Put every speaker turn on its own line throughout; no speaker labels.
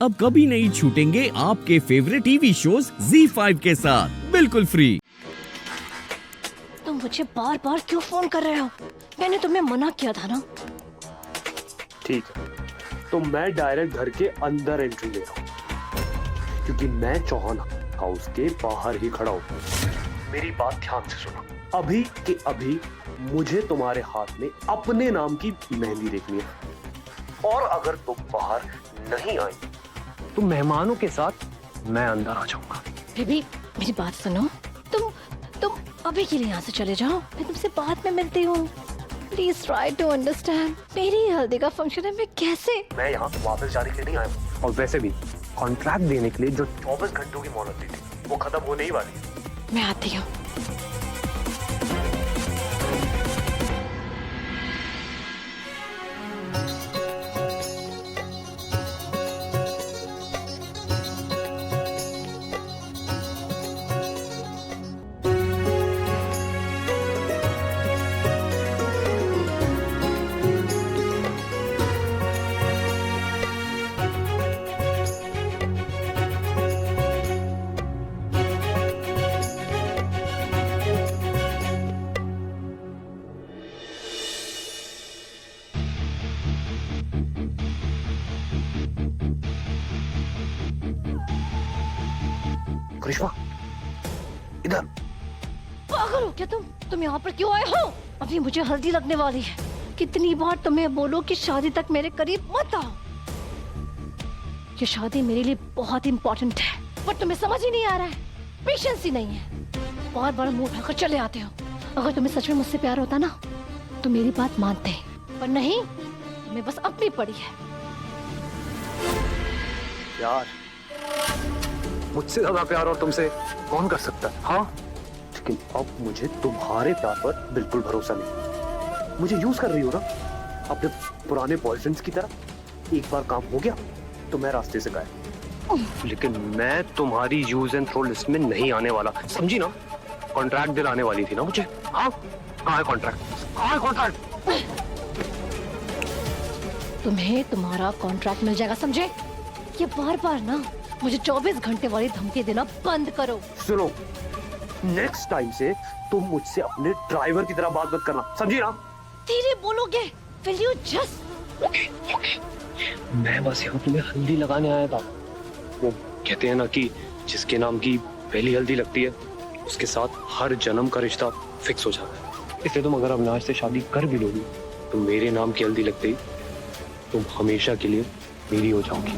अब कभी नहीं छूटेंगे आपके फेवरेट टीवी शोज ZEE5 के साथ बिल्कुल फ्री।
तुम मुझे बार बार क्यों फोन कर रहे हो? मैंने तुम्हें मना किया था ना।
ठीक है, तो मैं डायरेक्ट घर के अंदर एंट्री ले रहा हूँ क्योंकि मैं चौहान हाउस के बाहर ही खड़ा हूँ। मेरी बात ध्यान से सुनो, अभी के अभी मुझे तुम्हारे हाथ में अपने नाम की मेहंदी देखनी है और अगर तुम बाहर नहीं आए तो मेहमानों के साथ मैं अंदर आ जाऊंगा।
बेबी मेरी बात सुनो, तुम अभी के लिए यहाँ से चले जाओ, मैं तुमसे बाद में मिलती हूँ। Please try to understand. मेरी हल्दी का फंक्शन है, मैं कैसे?
मैं यहाँ वापस जाने के लिए नहीं आया हूँ और वैसे भी कॉन्ट्रैक्ट देने के लिए जो 24 घंटों की मोहलत दी थी वो खत्म होने ही वाली है।
मैं आती हूँ।
करिश्मा, इधर।
पागल हो क्या तुम यहाँ पर क्यों आए हो? अभी मुझे हल्दी लगने वाली है। कितनी बार तुम्हें बोलो कि शादी तक मेरे करीब मत आओ। ये शादी मेरे लिए बहुत इंपॉर्टेंट है, पर तुम्हें समझ ही नहीं आ रहा है। पेशेंस ही नहीं है, बार बार मुंह उठाकर चले आते हो। अगर तुम्हें सच में मुझसे प्यार होता ना तो मेरी बात मानते, पर नहीं, तुम्हें बस अपनी पड़ी है।
यार, मुझसे ज्यादा प्यार और तुमसे कौन कर सकता है? हाँ, लेकिन अब मुझे तुम्हारे प्यार पर बिल्कुल भरोसा नहीं। मुझे यूज कर रही हो ना अपने पुराने बॉयफ्रेंड्स की तरह। एक बार काम हो गया तो मैं रास्ते से गायब, लेकिन मैं तुम्हारी यूज एंड थ्रो लिस्ट में नहीं आने वाला, समझी ना? कॉन्ट्रैक्ट दिलाने वाली थी ना मुझे। हाँ, कहाँ है कॉन्ट्रैक्ट? कहाँ है कॉन्ट्रैक्ट?
तुम्हें तुम्हारा कॉन्ट्रैक्ट मिल जाएगा, समझे? ये बार बार ना मुझे 24 घंटे वाली धमकी देना बंद करो।
सुनो, नेक्स्ट टाइम से तुम मुझसे अपने ड्राइवर की तरह बात मत करना, समझी ना?
धीरे बोलोगे? Will you just...
मैं बस यहाँ तुम्हें हल्दी लगाने आया था। वो कहते हैं ना कि जिसके नाम की पहली हल्दी लगती है उसके साथ हर जन्म का रिश्ता फिक्स हो जाता है। इसलिए तुम अगर अविनाश से शादी कर भी लोगी तो मेरे नाम की हल्दी लगते ही तुम हमेशा के लिए मेरी हो जाओगी।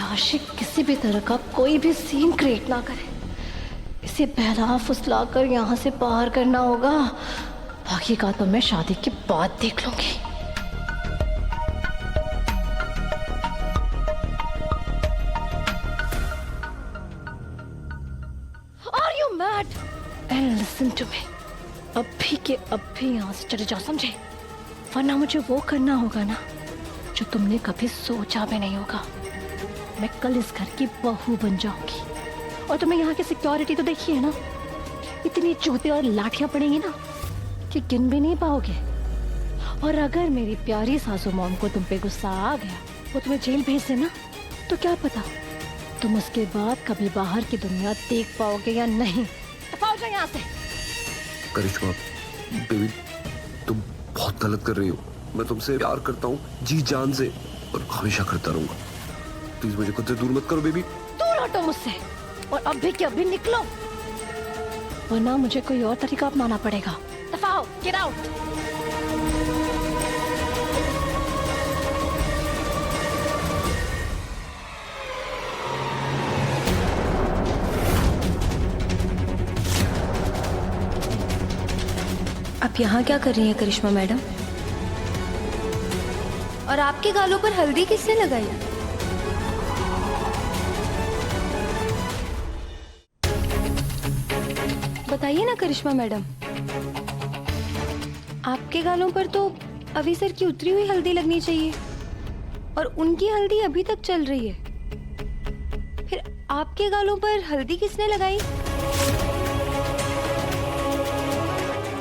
आशिक किसी भी तरह का कोई भी सीन क्रिएट ना करे। इसे बहला फुसला कर यहाँ से बाहर करना होगा। बाकी का तो मैं शादी के बाद देख लूंगी। Are you mad? And listen to me. अभी के अभी यहाँ से चले जाओ, समझे? वरना मुझे वो करना होगा ना जो तुमने कभी सोचा भी नहीं होगा। मैं कल इस घर की बहू बन जाऊंगी और तुम्हें यहाँ की सिक्योरिटी तो देखी है ना। इतनी जूते और लाठियां पड़ेंगी ना कि गिन भी नहीं पाओगे। और अगर मेरी प्यारी सासू मॉम को तुम पे गुस्सा आ गया, वो तुम्हें जेल भेज देना, तो क्या पता तुम उसके बाद कभी बाहर की दुनिया देख पाओगे या नहीं। दफा हो जाओ यहाँ से।
करिश्मा बेबी, तुम बहुत गलत कर रही हो। मैं तुमसे प्यार करता हूँ जी जान से और हमेशा करता रहूंगा। प्लीज मुझे खुद से दूर मत करो बेबी।
दूर हटो मुझसे और अभी के अभी निकलो, वरना मुझे कोई और तरीका अपनाना पड़ेगा। दफा हो, गेट आउट।
आप यहाँ क्या कर रही हैं करिश्मा मैडम? और आपके गालों पर हल्दी किसने लगाई? बताइए ना करिश्मा मैडम, आपके गालों पर तो अभी सर की उतरी हुई हल्दी लगनी चाहिए और उनकी हल्दी अभी तक चल रही है। फिर आपके गालों पर हल्दी किसने लगाई?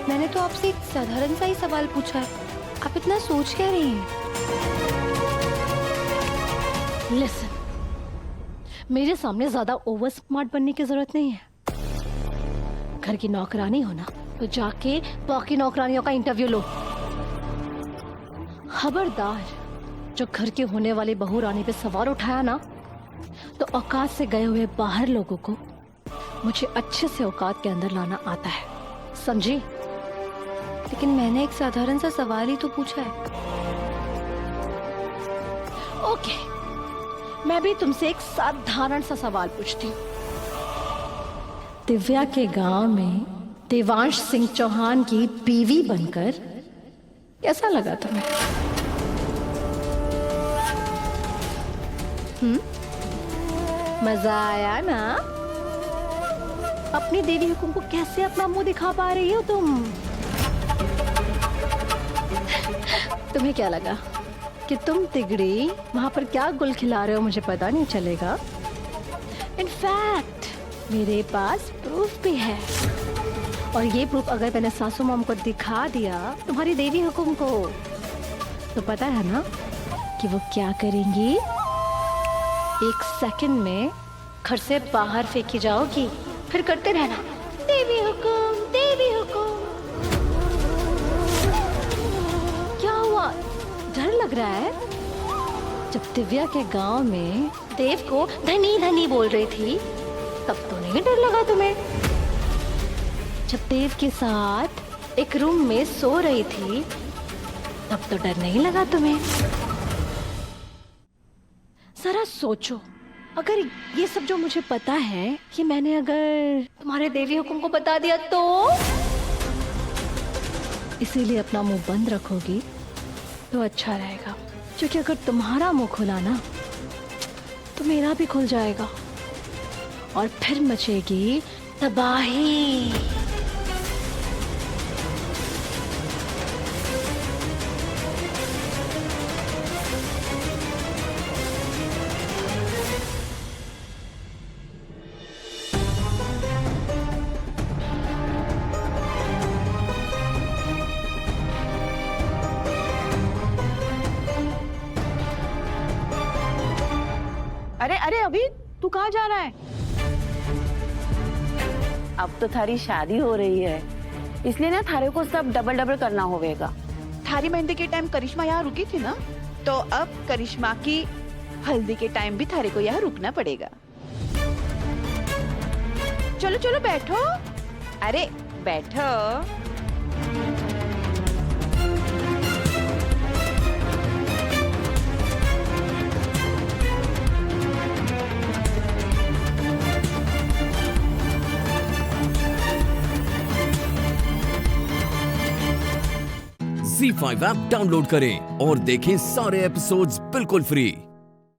मैंने तो आपसे एक साधारण सा ही सवाल पूछा है, आप इतना सोच क्या रही हैं?
लिसन, मेरे सामने ज्यादा ओवर स्मार्ट बनने की जरूरत नहीं है। घर की नौकरानी हो ना तो जाके बाकी नौकरानियों का इंटरव्यू लो। खबरदार, जो घर के होने वाली बहू रानी पे सवाल उठाया ना तो औकात से गए हुए बाहर लोगों को मुझे अच्छे से औकात के अंदर लाना आता है, समझी?
लेकिन मैंने एक साधारण सा सवाल ही तो पूछा है।
ओके, मैं भी तुमसे एक साधारण सा सवाल पूछती हूँ। दिव्या के गांव में देवांश सिंह चौहान की बीवी बनकर कैसा लगा तुम्हें? मजा आया ना? अपनी देवी हुकुम को कैसे अपना मुंह दिखा पा रही हो तुम? तुम्हें क्या लगा कि तुम तिगड़ी वहां पर क्या गुल खिला रहे हो मुझे पता नहीं चलेगा? इनफैक्ट मेरे पास प्रूफ भी है, और ये प्रूफ अगर मैंने सासू मॉम को दिखा दिया तुम्हारी देवी हुकुम को, तो पता है ना कि वो क्या करेंगी? 1 सेकंड में घर से बाहर फेंकी जाओगी, फिर करते रहना देवी हुकुम, देवी हुकुम। क्या हुआ, डर लग रहा है? जब दिव्या के गांव में देव को धनी धनी बोल रही थी तब तो नहीं डर लगा तुम्हें? जब देव के साथ एक रूम में सो रही थी तब तो डर नहीं लगा तुम्हें? जरा सोचो, अगर ये सब जो मुझे पता है कि मैंने अगर तुम्हारे देवी हुकुम को बता दिया तो? इसीलिए अपना मुंह बंद रखोगी तो अच्छा रहेगा, क्योंकि अगर तुम्हारा मुंह खुला ना तो मेरा भी खुल जाएगा और फिर मचेगी तबाही।
अरे अरे अभी तू कहाँ जा रहा है? अब तो थारी शादी हो रही है, इसलिए ना थारे को सब डबल डबल करना होगा।
थारी मेहंदी के टाइम करिश्मा यहाँ रुकी थी ना, तो अब करिश्मा की हल्दी के टाइम भी थारे को यहाँ रुकना पड़ेगा। चलो चलो बैठो, अरे बैठो।
Z5 ऐप डाउनलोड करें और देखें सारे एपिसोड्स बिल्कुल फ्री।